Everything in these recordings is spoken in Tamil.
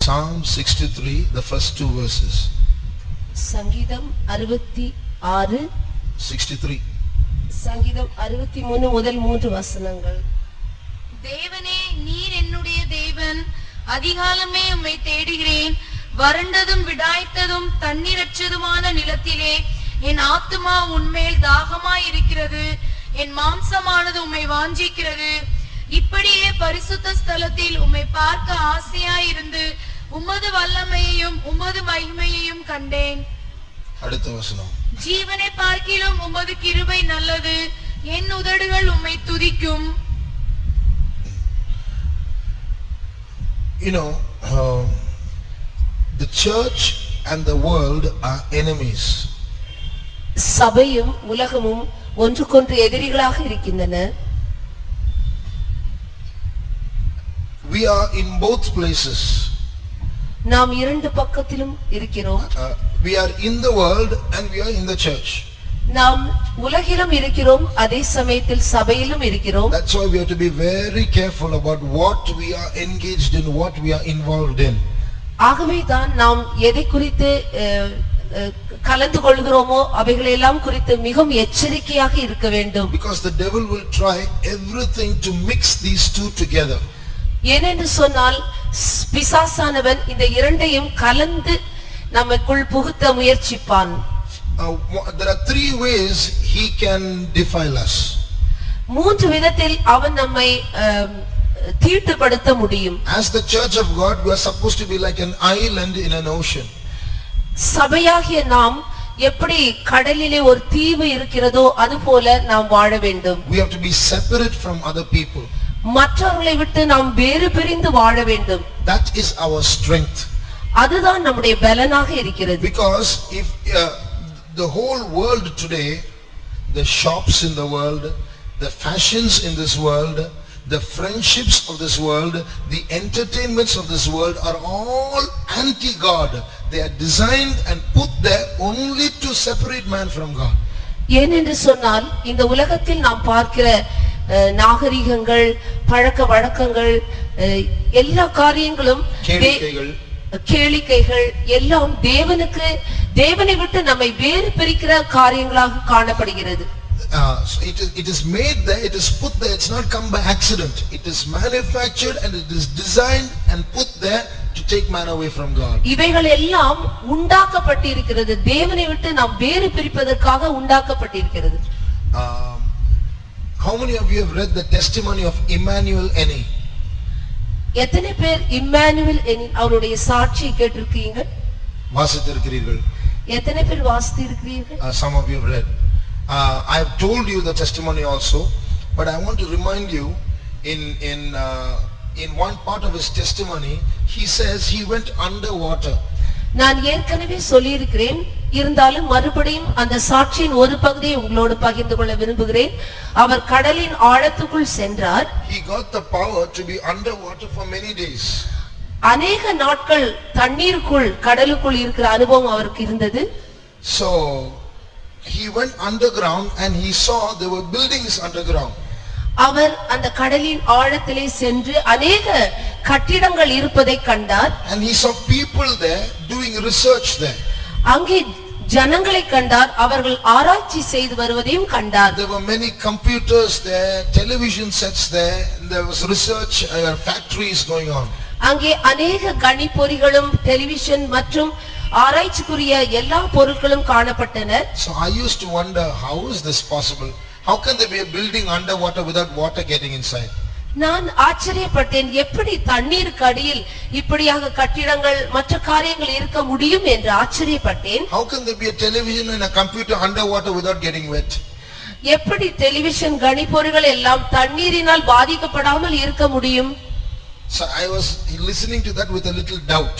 Psalm 63, the first two verses. சங்கீதம் 66 63. சங்கீதம் 63 முதல் 3 வசனங்கள். தேவனே, நீர் என்னுடைய தேவன், அதிகாலமே உம்மை தேடுகிறேன். வறண்டதும் விடாய்த்ததும் தண்ணீரற்றதுமான நிலத்திலே என் ஆத்துமா உன்மேல் தாகமாயிருக்கிறது. என் மாம்சமானது உம்மை வாஞ்சிக்கிறது. இப்படியே பரிசுத்த ஸ்தலத்தில் உம்மை பார்க்க ஆசையாயிருந்து உமது வல்லமையையும் உமது மகிமையையும் கண்டேன். அடுத்த வசனம். ஜீவனை பார்க்கிலும் உமது கிருபை நல்லது. என் உதடுகள் உம்மை துதிக்கும். You know, the church and the world are enemies. சபையும் உலகமும் ஒன்றுக்கொன்று எதிரிகளாக இருக்கின்றன. We are in both places. நாம் இரண்டு பக்கத்திலும் இருக்கிறோம். We are in the world and we are in the church. நாம் உலகிலும் இருக்கிறோம், அதே சமயத்தில் சபையிலும் இருக்கிறோம். That's why we have to be very careful about what we are engaged in, what we are involved in. ஆகவே தான் நாம் எதை குறித்து கலந்து கொள்கிறோமோ அவைகளெல்லாம் குறித்து மிகவும் எச்சரிக்கையாக இருக்க வேண்டும். Because the devil will try everything to mix these two together. ஏனென்று சொன்னால் பிசாசானவன் இந்த இரண்டையும் கலந்து நமக்குள் புகுத்த முயற்சிப்பான். There are three ways he can defile us. மூன்று விதத்தில் அவன் நம்மை தீட்டுப்படுத்த முடியும். As the church of God, we are supposed to be like an island in an ocean. சபையாகிய நாம் எப்படி கடலிலே ஒரு தீவு இருக்கிறதோ அதுபோல நாம் வாழ வேண்டும். We have to be separate from other people. மற்றவர்களை விட்டு நாம் வேறு பிரிந்து வாழ வேண்டும். That is our strength. அதுதான் நம்முடைய பலனாக இருக்கிறது. Because if the whole world today, the shops in the world, the fashions in this world, the friendships of this world, the entertainments of this world are all anti-God. They are designed and put there only to separate man from God. ஏனென்று சொன்னால் இந்த உலகத்தில் நாம் பார்க்கிற நாகரிகங்கள், பழக்க வழக்கங்கள், எல்லா காரியங்களும் கேளிக்கைகள் எல்லாம் தேவனை விட்டு நம்மை வேறு பிரிக்கிற காரியங்களாக காணப்படுகிறது. It is made there, it is put there, it's not come by accident. It is manufactured and it is designed and put there to take man away from God. இவைகள் எல்லாம் உண்டாக்கப்பட்டிருக்கிறது, தேவனை விட்டு நாம் வேறு பிரிப்பதற்காக உண்டாக்கப்பட்டிருக்கிறது. How many of you have read the testimony of Emmanuel Eni? எத்தனை பேர் இம்மானுவேல் எனி அவருடைய சாட்சியை கேட்டிருக்கீங்க? வாசித்திருக்கிறீர்கள்? எத்தனை பேர் வாசித்திருக்கிறீர்கள்? Some of you have read. I have told you the testimony also, but I want to remind you in one part of his testimony, he says he went underwater. நான் ஏற்கனவே சொல்லி இருக்கிறேன், இருந்தாலும் மறுபடியும் அந்த சாட்சியின் ஒரு பகுதியை உங்களோடு பகிர்ந்து கொள்ள விரும்புகிறேன். அவர் கடலின் ஆழத்துக்குள் சென்றார். He got the power to be underwater for many days. அநேக நாட்கள் தண்ணீருக்குள் கடலுக்குள் இருக்கிற அனுபவம் அவருக்கு இருந்தது. So he went underground and he saw there were buildings underground. அவர் அந்த கடலின் ஆழத்திலே சென்று அநேக கட்டிடங்கள் இருப்பதை கண்டார். And he saw people there doing research there. அங்கே ஜனங்களை கண்டார், அவர்கள் ஆராய்ச்சி செய்து வருவதையும் கண்டார். There were many computers there, television sets there, there was research factories going on. அங்கே அநேக கணிப்பொறிகளும் டெலிவிஷன் மற்றும் ஆராய்ச்சிக்குரிய எல்லா பொருட்களும் காணப்பட்டன. So I used to wonder, how is this possible? How can there be a building underwater without water getting inside? நான் ஆச்சரியப்பட்டேன், எப்படி தண்ணீருக்கு அடியில் இப்படியாக கட்டிடங்கள் மற்ற காரியங்கள் இருக்க முடியும் என்று ஆச்சரியப்பட்டேன். How can there be a television and a computer underwater without getting wet? எப்படி டெலிவிஷன் கணிப்பொறிகள் எல்லாம் தண்ணீரினால் பாதிக்கப்படாமல் இருக்க முடியும்? So I was listening to that with a little doubt.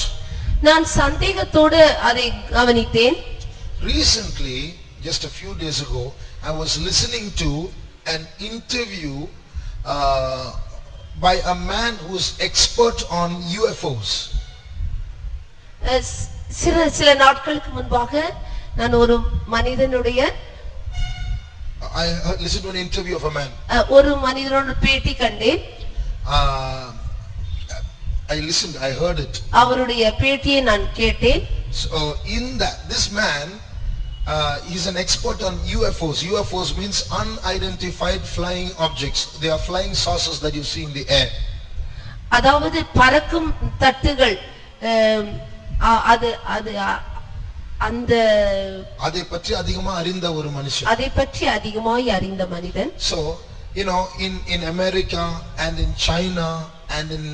நான் சந்தேகத்தோடு அதை கவனித்தேன். Recently, just a few days ago, I was listening to an interview by a man who is expert on UFOs. சில நாட்களுக்கு முன்பாக நான் ஒரு மனிதனுடைய I listened to an interview of a man. ஒரு மனிதனோட பேட்டி கண்டேன். I heard it. அவருடைய பேட்டியை நான் கேட்டேன். So in that, this man, he's an expert on UFOs. UFOs means unidentified flying objects. They are flying saucers that you see in the air. அதாவது பறக்கும் தட்டுகள். அது அது அந்த அதை பற்றி அதிகமா அறிந்த ஒரு மனுஷன். அதை பற்றி அதிகமாய் அறிந்த மனிதன். So you know, in America and in China and in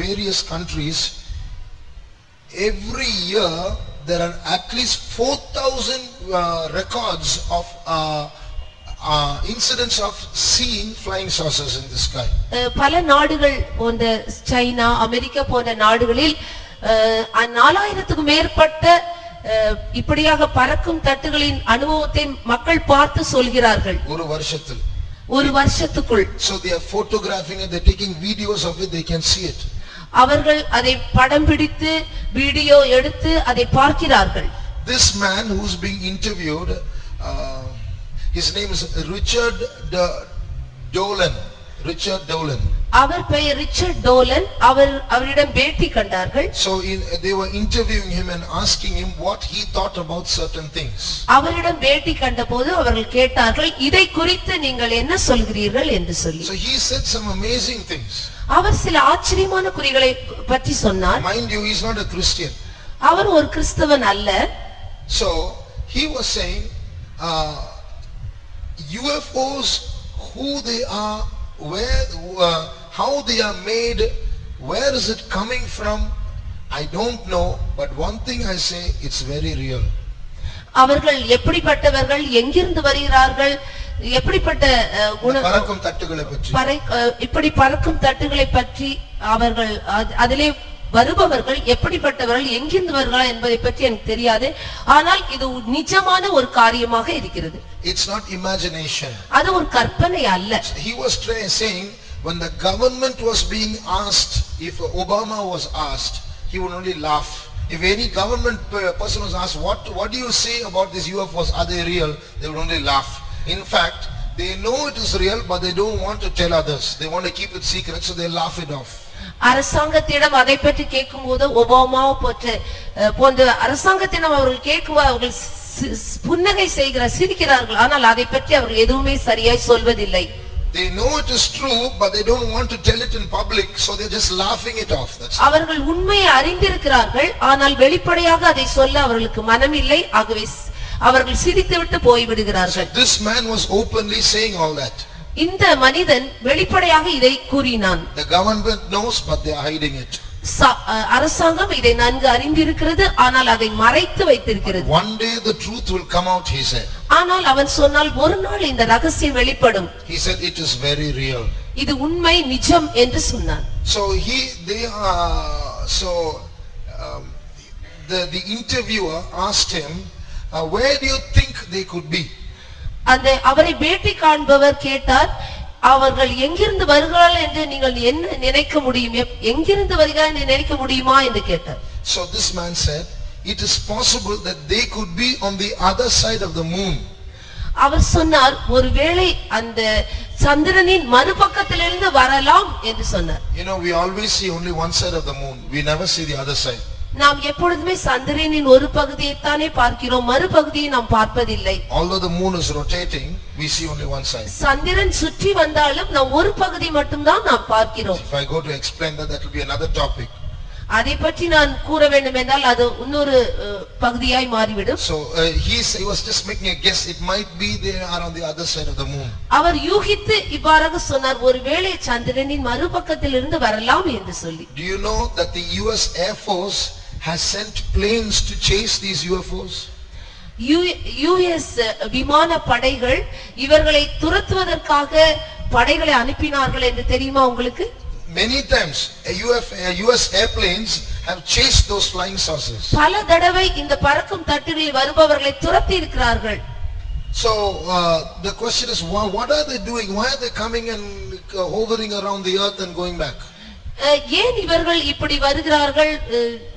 various countries, every year there are at least 4,000 records of incidents of seeing flying saucers in the sky. பல நாடுகள் போன்ற சைனா அமெரிக்கா போன்ற நாடுகளில் 4000க்கு மேற்பட்ட இப்படியாக பறக்கும் தட்டுகளின் அனுபவத்தை மக்கள் பார்த்து சொல்கிறார்கள். ஒரு வருஷத்துக்குள். So they are photographing it, they are taking videos of it, they can see it. அவர்கள் அதை படம் பிடித்து வீடியோ எடுத்து அதை பார்க்கிறார்கள். This man who's being interviewed, his name is Richard Dolan. அவர் பெயர் ரிச்சர்ட் டோலன். அவரிடம் பேட்டி கண்டார்கள். So they were interviewing him and asking him what he thought about certain things. அவரிடம் பேட்டி கண்டபோது அவர்கள் கேட்டார்கள், இதை குறித்து நீங்கள் என்ன சொல்கிறீர்கள் என்று சொல்லி. So he said some amazing things. அவர் சில ஆச்சரியமான குறிகளை பற்றி சொன்னார். Mind you, he is not a Christian. அவர் ஒரு கிறிஸ்தவன் அல்ல. So he was saying UFOs, who they are, where how they are made, where is it coming from, I don't know, but one thing I say, it's very real. அவர்கள் எப்படிப்பட்டவர்கள், எங்கிருந்து வருகிறார்கள், எப்படிப்பட்ட பறக்கும் தட்டுகளை பற்றி, இப்படி பறக்கும் தட்டுகளை பற்றி அவர்கள் அதிலே வருபவர்கள் எப்படிப்பட்டவர்கள், எங்கிருந்து வருகிறார்கள் என்பதை பற்றி எனக்கு தெரியாது. ஆனால் இது நிஜமான ஒரு காரியமாக இருக்கிறது. It's not imagination. அது ஒரு கற்பனை அல்ல. He was saying when the government was being asked, if Obama was asked, he would only laugh. If any government person was asked, what do you say about these UFOs, are they real, they would only laugh. In fact, they know it is real, but they don't want to tell others. They want to keep it secret, so they laugh it off. அரசாங்கத்திடம் அதை பற்றி கேட்கும் போது, ஒபாமா போன்ற அரசாங்கத்திடம் அவர்கள் கேட்கும் அவர்கள் புன்னகை சிரிக்கிறார்கள். ஆனால் அதை பற்றி அவர்கள் எதுவுமே சரியாய் சொல்வதில்லை. They know it is true, but they don't want to tell it in public, so they're just laughing it off. அவர்கள் உண்மையை அறிந்திருக்கிறார்கள், ஆனால் வெளிப்படையாக அதை சொல்ல அவர்களுக்கு மனமில்லை. ஆகவே அவர்கள் சிரித்துவிட்டு போய்விடுகிறார்கள். This man was openly saying all that. இந்த மனிதன் வெளிப்படையாக இதை கூறினான். The government knows, but they are hiding it. அரசாங்கம் இதை நன்கு அறிந்திருக்கிறது, ஆனால் அதை மறைத்து வைத்திருக்கிறது. One day the truth will come out, he said. ஆனால் அவன் சொன்னால் ஒரு நாள் இந்த ரகசியம் வெளிப்படும். He said it is very real. இது உண்மை, நிஜம் என்று சொன்னான். So the interviewer asked him, where do you think they could be? அந்த அவரை பேட்டி காண்பவர் கேட்டார், அவர்கள் எங்கிருந்து வருகிறார்கள் என்று நீங்கள் என்ன நினைக்க முடியும், எங்கிருந்து வருகிறார்கள் என்று நினைக்க முடியுமா என்று கேட்டார். So this man said, it is possible that they could be on the other side of the moon. அவர் சொன்னார், ஒருவேளை அந்த சந்திரனின் மறுபக்கத்திலிருந்து வரலாம் என்று சொன்னார். You know, we always see only one side of the moon. We never see the other side. நாம் எப்பொழுதுமே சந்திரனின் ஒரு பகுதியை தானே பார்க்கிறோம், மறுபகுதியை நாம் பார்ப்பதில்லை. Although the moon is rotating, we see only one side. சந்திரன் சுற்றி வந்தாலும் நாம் ஒரு பகுதி மட்டும்தான் நாம் பார்க்கிறோம். If I go to explain that, that will be another topic. அதை பற்றி நான் கூற வேண்டும் என்றால் அது இன்னொரு பகுதியாய் மாறிவிடும். So he was just making a guess, it might be they are on the other side of the moon. அவர் யூகித்து இவ்வாறாக சொன்னார், ஒருவேளை சந்திரனின் மறுபக்கத்திலிருந்து வரலாம் என்று சொல்லி. Do you know that the US Air Force has sent planes to chase these UFOs? US விமான படைகள் இவர்களை துரத்துவதற்காக படைகளை அனுப்பினார்கள் என்று தெரியுமா உங்களுக்கு? Many times US airplanes have chased those flying saucers. பல தடவை இந்த பறக்கும் தட்டுகளில் வருபவர்களை துரத்தி இருக்கிறார்கள். So the question is, what are they doing? Why are they coming and hovering around the earth and going back? ஏன் இவர்கள் இப்படி வருகிறார்கள்,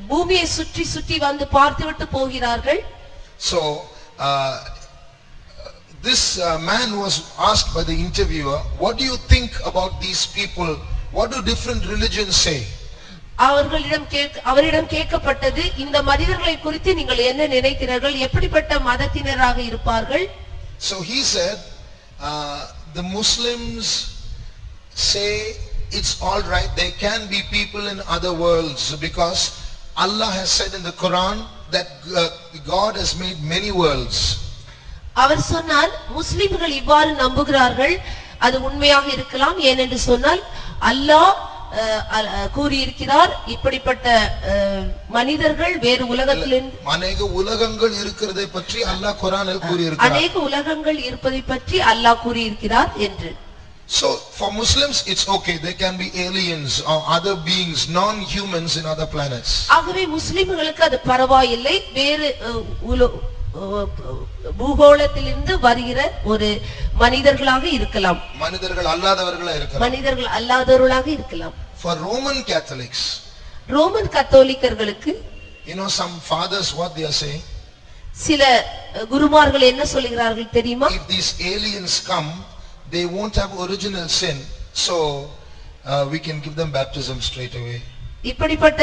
பூமியை சுற்றி சுற்றி வந்து பார்த்துவிட்டு போகிறார்கள்? So this man was asked by the interviewer, what do you think about these people? What do different religions say? அவரிடம் கேட்கப்பட்டது, இந்த மனிதர்களை குறித்து நீங்கள் என்ன நினைக்கிறீர்கள், எப்படிப்பட்ட மதத்தினராக இருப்பார்கள்? So he said, the Muslims say it's all right, there can be people in other worlds because Allah has said in the Quran that God has made many worlds. அவர் சொன்னார், முஸ்லிம்கள் இவ்வாறு நம்புகிறார்கள், அது உண்மையாக இருக்கலாம். ஏனென்று சொன்னால் அல்லாஹ் கூறியிருக்கிறார், இப்படிப்பட்ட மனிதர்கள் வேறு உலகத்திலிருந்து அநேக உலகங்கள் இருக்கிறதை பற்றி அல்லாஹ் குர்ஆனில் கூறியிருக்கிறார். அநேக உலகங்கள் இருப்பதை பற்றி அல்லாஹ் கூறியிருக்கிறார் என்று. So for Muslims it's okay, there can be aliens or other beings, non-humans in other planets. ஆகவே முஸ்லிம்களுக்கு அது பரவாயில்லை, வேறு பூகோளத்திலிருந்து வருகிற ஒரு மனிதர்களாக இருக்கலாம், மனிதர்கள் அல்லாதவர்களாக இருக்கலாம், மனிதர்கள் அல்லாதவர்களாக இருக்கலாம். For Roman Catholics, ரோமன் கத்தோலிக்கர்களுக்கு you know, some fathers what they are saying, சில குருமார்கள் என்ன சொல்கிறார்கள் தெரியுமா? if these aliens come, they won't have original sin, so we can give them baptism straight away. இப்படிப்பட்ட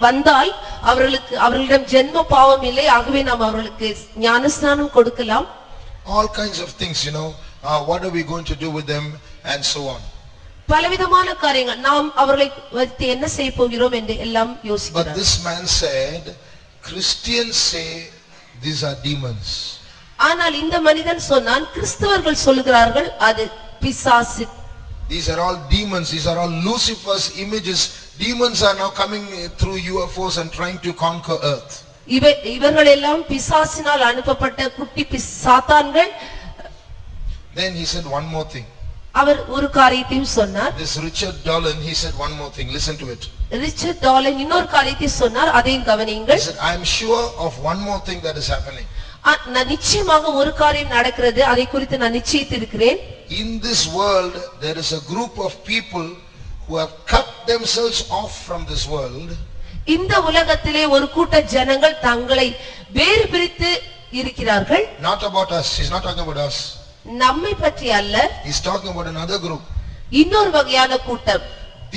வந்தால் அவர்களிடம் ஜென்ம பாவம் இல்லை, ஆகவே நாம் அவர்களுக்கு ஞானஸ்நானம் கொடுக்கலாம். All kinds of things, you know, what are we going to do with them and so on. பலவிதமான காரியங்கள், நாம் அவர்களை வைத்து என்ன செய்ய போகிறோம் என்று எல்லாம் யோசிக்கிறார். But this man said, Christians say these are demons. ஆனால் இந்த மனிதன் சொன்னான், கிறிஸ்தவர்கள் சொல்கிறார்கள் அது பிசாசு. These are all demons, these are all Lucifer's images. Demons are now coming through UFOs and trying to conquer earth. இவர்கள் எல்லாம் பிசாசினால் அனுப்பப்பட்ட குட்டி சாத்தான்கள். Then he said one more thing. அவர் ஒரு காரியத்தையும் சொன்னார். This Richard Dolan, he said one more thing, listen to it. Richard டாலன் இன்னொரு காரியத்தை சொன்னார், அதையும் கவனியுங்கள். He said, I am sure of one more thing that is happening. நான் நிச்சயமாக ஒரு காரியம் நடக்கிறது, அதை குறித்து நான் நிச்சயித்திருக்கிறேன். In this world there is a group of people who have cut themselves off from this world. இந்த உலகத்திலே ஒரு கூட்ட ஜனங்கள் தங்களை வேறு பிரித்து இருக்கிறார்கள். Not about us, he's not talking about us. நம்மை பற்றி அல்ல, He's talking about another group. இன்னொரு வகையான கூட்டம்.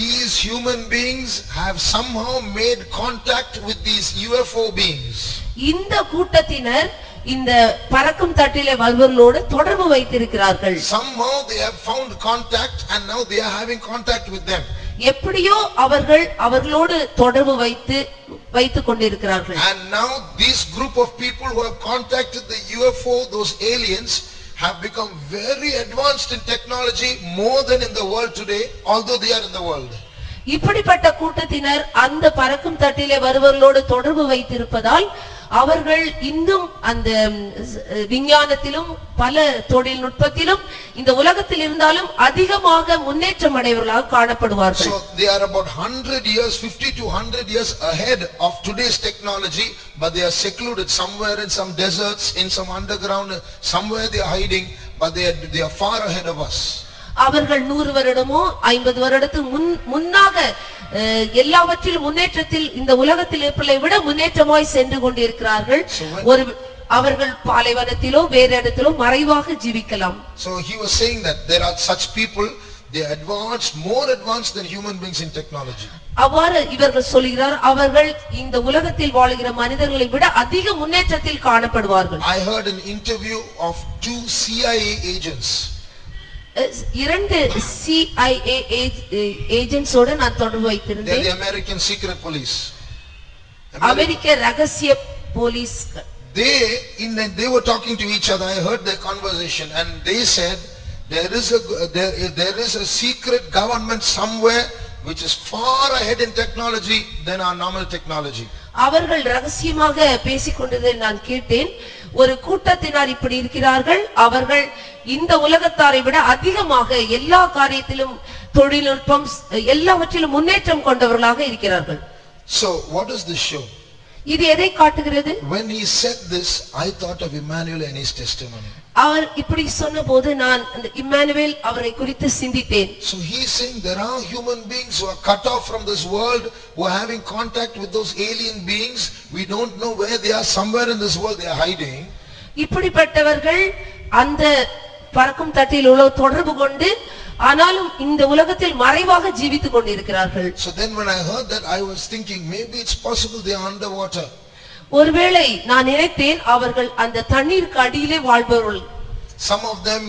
These human beings have somehow made contact with these UFO beings. இந்த கூட்டத்தினர் இந்த பறக்கும் தட்டிலே வருவர்களோடு தொடர்பு வைத்திருக்கிறார்கள். Somehow they have found contact and now they are having contact with them. எப்படியோ அவர்களோடு தொடர்பு வைத்துக் கொண்டிருக்கிறார்கள். And now this group of people who have contacted the UFO, those aliens, have become very advanced in technology, more than in the world today, although they are in the world. இப்படிப்பட்ட கூட்டத்தினர் அந்த பறக்கும் தட்டிலே வருவர்களோடு தொடர்பு வைத்திருப்பதால் அவர்கள் இன்னும் அந்த விஞ்ஞானத்திலும் பல தொழில்நுட்பத்திலும் இந்த உலகத்தில் இருந்தாலும் அதிகமாக முன்னேற்றம் அடைவர்களாக காணப்படுவார்கள். So they are about 100 years, 50 to 100 years ahead of today's technology, but they are secluded somewhere in some deserts, in some underground, somewhere they are hiding, but they are far ahead of us. அவர்கள் 100 வருடமோ 50 வருடத்துக்கு முன்னாக எல்லாவற்றிலும் முன்னேற்றத்தில் இந்த உலகத்தில் இருப்பதை விட முன்னேற்றமாய் சென்று கொண்டிருக்கிறார்கள். அவர்கள் பாலைவனத்திலோ வேறு இடத்திலோ மறைவாக ஜீவிக்கலாம். So he was saying that there are such people, they are advanced, more advanced than human beings in technology. அவ்வாறு இவர்கள் சொல்கிறார், அவர்கள் இந்த உலகத்தில் வாழுகிற மனிதர்களை விட அதிக முன்னேற்றத்தில் காணப்படுவார்கள். I heard an interview of 2 CIA agents. 2 CIA ஏஜென்ட்ஸோட நான் தொடர்பு வைத்திருந்தேன். The American secret police. அமெரிக்க ரகசிய police. They were talking to each other. I heard their conversation and they said there is a secret government somewhere which is far ahead in technology than our normal technology. அவர்கள் ரகசியமாக பேசிக்கொண்டதை நான் கேட்டேன். ஒரு கூட்டத்தினர் இப்படி இருக்கிறார்கள், அவர்கள் இந்த உலகத்தாரை விட அதிகமாக எல்லா காரியத்திலும் தொழில்நுட்பம் எல்லாவற்றிலும் முன்னேற்றம் கொண்டவர்களாக இருக்கிறார்கள். So what does this show? இது எதை காட்டுகிறது? When he said this, I thought of Emmanuel and his testimony. அவர் இப்படி சொன்னபோது நான் அந்த இம்மானுவேல் அவரை குறித்து சிந்தித்தேன். So he is saying there are human beings who are cut off from this world, who are having contact with those alien beings. We don't know where they are, somewhere in this world they are hiding. இப்படிப்பட்டவர்கள் அந்த பறக்கும் தட்டில் உள்ள தொடர்பு கொண்டு ஆனாலும் இந்த உலகத்தில் மறைவாக ஜீவித்துக் கொண்டிருக்கிறார்கள். So then when I heard that, I was thinking maybe it's possible they are underwater. ஒருவேளை நான் நினைத்தேன் அவர்கள் அந்த தண்ணீருக்கு அடியிலே வாழ்பவர்கள். Some of them,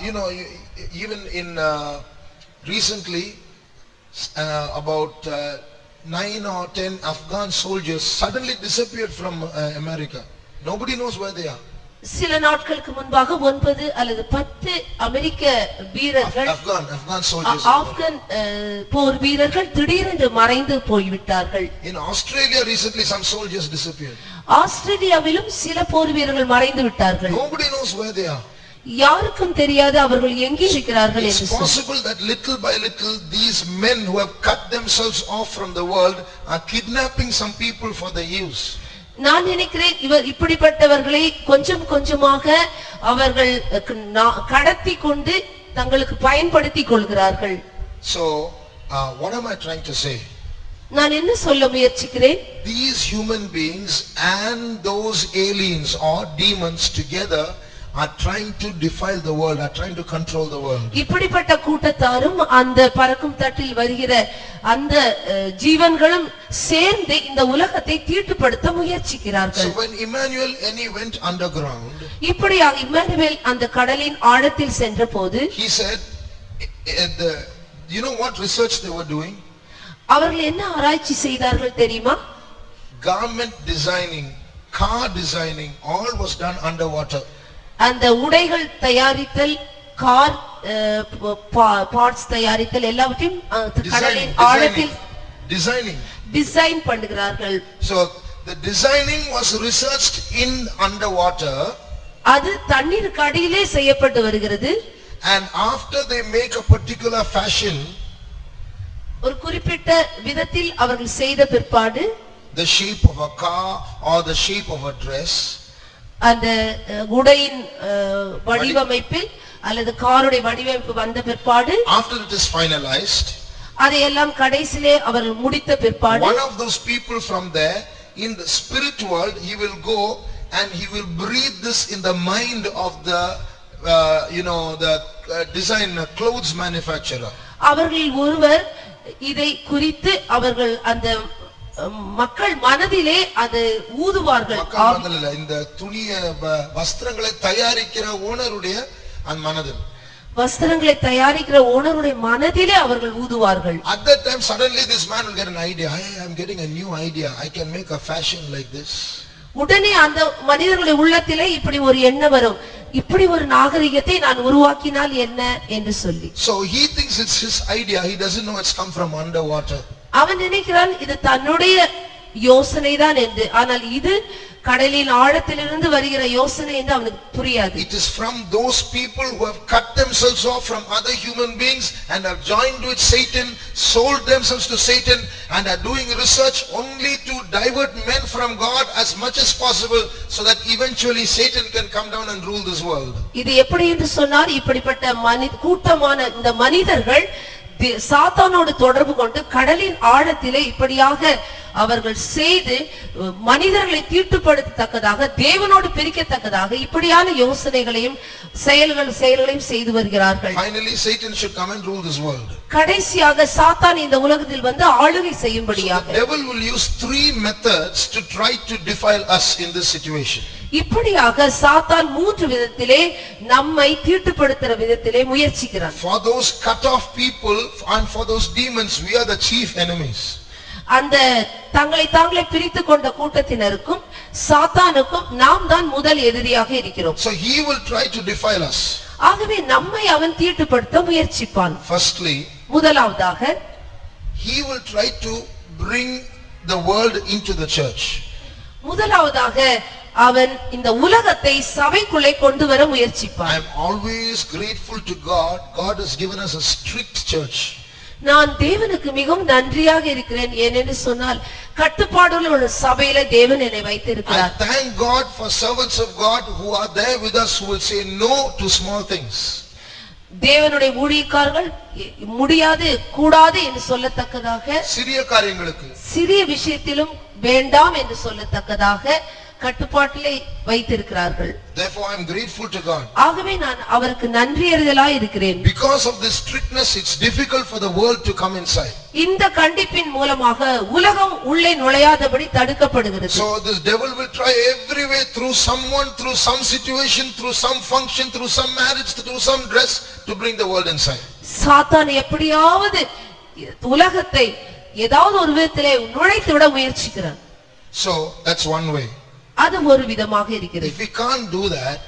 you know, even in recently, about 9 or 10 Afghan soldiers suddenly disappeared from America. Nobody knows where they are. சில நாட்களுக்கு முன்பாக 9 அல்லது 10 அமெரிக்க வீரர்கள் Afghan soldiers, ஆப்கன் போர் வீரர்கள் திடீரென்று மறைந்து போய்விட்டார்கள். in Australia recently some soldiers disappeared. ஆஸ்திரேலியாவிலும் சில போர் வீரர்கள் மறைந்து விட்டார்கள். Nobody knows where they are. யாருக்கும் தெரியாது அவர்கள் எங்கே இருக்கிறார்கள் It's என்று. possible that little by little these men who have cut themselves off from the world are kidnapping some people for their use. நான் நினைக்கிறேன் இவர் இப்படிப்பட்டவர்களை கொஞ்சம் கொஞ்சமாக அவர்கள் கடத்தி கொண்டு தங்களுக்கு பயன்படுத்தி கொள்கிறார்கள். So what am I trying to say? நான் என்ன சொல்ல முயற்சிக்கிறேன்? These human beings and those aliens or demons together are trying to defile the world, are trying to control the world. இப்படிப்பட்ட கூட்டத்தாரும் அந்த பறக்கும் தட்டில் வருகிற அந்த ஜீவன்களும் சேர்ந்து இந்த உலகத்தை தீட்டுப்படுத்த முயற்சிக்கிறார்கள். So when Emmanuel went underground, இப்படியாக இம்மானுவேல் அந்த கடலின் ஆழத்தில் சென்றபோது he said, you know what research they were doing? அவர்கள் என்ன ஆராய்ச்சி செய்தார்கள் தெரியுமா? Garment designing, car designing, all was done underwater. அந்த உடைகள் தயாரித்தல், கார் பார்ட்ஸ் தயாரித்தல் எல்லாவற்றையும் கடலின் ஆழத்தில் டிசைன் பண்ணுகிறார்கள். So the designing was researched in underwater. அது தண்ணீருக்கு அடியிலே செய்யப்பட்டு வருகிறது. And after they make a particular fashion, ஒரு குறிப்பிட்ட விதத்தில் அவர்கள் செய்த பிற்பாடு, the shape of a car or the shape of a dress, அந்த உடையின் வடிவமைப்பில் அல்லது காருடைய வடிவமைப்பு வந்த பிற்பாடு, after it is finalized, அதையெல்லாம் கடைசியிலே அவர்கள் முடித்த பிற்பாடு, one of those people from there in the spirit world, he will go and he will breathe this in the mind of the you know, the design clothes manufacturer. அவர்களில் ஒருவர் இதை குறித்து அவர்கள் அந்த மக்கள் மனதிலே அது ஊதுவார்கள். இந்த துணிய வஸ்திரங்களை தயாரிக்கிற ஓனருடைய அந்த மனதில், வஸ்திரங்களை தயாரிக்கிற ஓனருடைய மனதிலே அவர்கள் ஊதுவார்கள். At that time suddenly this man will get an idea. I am getting a new idea. I can make a fashion like this. உடனே அந்த மனிதர்களுடைய உள்ளத்திலே இப்படி ஒரு எண்ணம் வரும், இப்படி ஒரு நாகரிகத்தை நான் உருவாக்கினால் என்ன என்று சொல்லி. So he thinks it's his idea. He doesn't know it's come from underwater. அவன் நினைக்கிறான் இது தன்னுடைய யோசனைதான் என்று. ஆனால் இது கடலின் ஆழத்திலிருந்து வருகிற யோசனை என்று அவனுக்கு புரியாது. It is from those people who have cut themselves off from other human beings and have joined with Satan, sold themselves to Satan and are doing research only to divert men from God as much as possible so that eventually Satan can come down and rule this world. இது எப்படி என்று சொன்னார், இப்படிப்பட்ட கூட்டமான இந்த மனிதர்கள் சாத்தானோடு தொடர்பு கொண்டு கடலின் ஆழத்திலே இப்படியாக அவர்கள் செய்து மனிதர்களை தீட்டுப்படுத்தத்தக்கதாக, தேவனோடு பிரிக்கத்தக்கதாக இப்படியான யோசனைகளையும் செயல்களையும் செய்து வருகிறார்கள். Finally Satan should come and rule this world. கடைசியாக சாத்தான் இந்த உலகத்தில் வந்து ஆளுகை செய்யும்படியாக. The devil will use 3 methods to try to defile us in this situation. இப்படியாக சாத்தான் 3 விதத்திலே நம்மை தீட்டுப்படுத்துற விதத்திலே முயற்சிக்கிறான். For those cut off people and for those demons, we are the chief enemies. அந்த தங்களை தாங்களே பிரித்துக் கொண்ட கூட்டத்தினருக்கும் சாத்தானுக்கும் நாம் தான் முதல் எதிரியாக இருக்கிறோம். So he will try to defile us. ஆகவே நம்மை அவன் தீட்டுப்படுத்த முயற்சிப்பான். Firstly, முதலாவதாக he will try to bring the world into the church. முதலாவதாக அவன் இந்த உலகத்தை சபைக்குள்ளே கொண்டு வர முயற்சிப்பான். I am always grateful to God. God has given us a strict church. நான் தேவனுக்கு மிகவும் நன்றியாக இருக்கிறேன். ஏனென்று சொன்னால் கட்டுப்பாடுள்ள ஒரு சபையில தேவன் என்னை வைத்திருக்கிறார். I thank God for servants of God who are there with us who will say no to small things. தேவனுடைய ஊழியக்காரர்கள் முடியாது கூடாது என்று சொல்லத்தக்கதாக, சிறிய காரியங்களுக்கு, சிறிய விஷயத்திலும் வேண்டாம் என்று சொல்லத்தக்கதாக கட்டுப்பாட்டிலே வைத்திருக்கிறார்கள். Therefore I am grateful to God. ஆகவே நான் அவருக்கு நன்றியறிதலாய் இருக்கிறேன். Because of this strictness, it's difficult for the world to come inside. இந்த கண்டிப்பின் மூலமாக உலகம் உள்ளே நுழையாதபடி தடுக்கப்படுகிறது. So this devil will try every way, through someone, through some situation, through some function, through some marriage, through some dress, to bring the world inside. சாத்தான் எப்படியாவது உலகத்தை ஏதாவது ஒரு விதத்திலே நுழைத்து விட முயற்சிக்கிறான். So that's one way. அது ஒரு விதமாக இருக்கிறது. If we can't do that,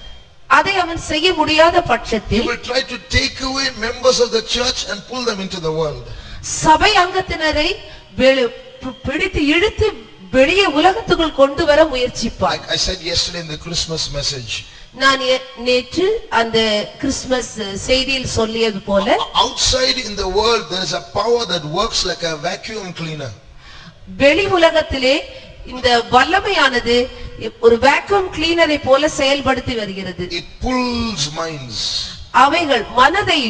அதை அவன் செய்ய முடியாத he பட்சத்தில் will try to take away members of the church and pull them into the world. சபை அங்கத்தினரை பிடித்து இழுத்து வெளியே உலகத்துக்குள் கொண்டு வர முயற்சிப்பார். Like I said yesterday in the Christmas message, நான் நேற்று அந்த கிறிஸ்துமஸ் செய்தியில் சொல்லியது போல, outside in the world there is a power that works like a vacuum cleaner. வெளி உலகத்திலே இந்த வல்லமையானது ஒரு வேக்யூம் கிளீனரை போல செயல்படுத்தி வருகிறது. It pulls minds. அவைகள் மனதை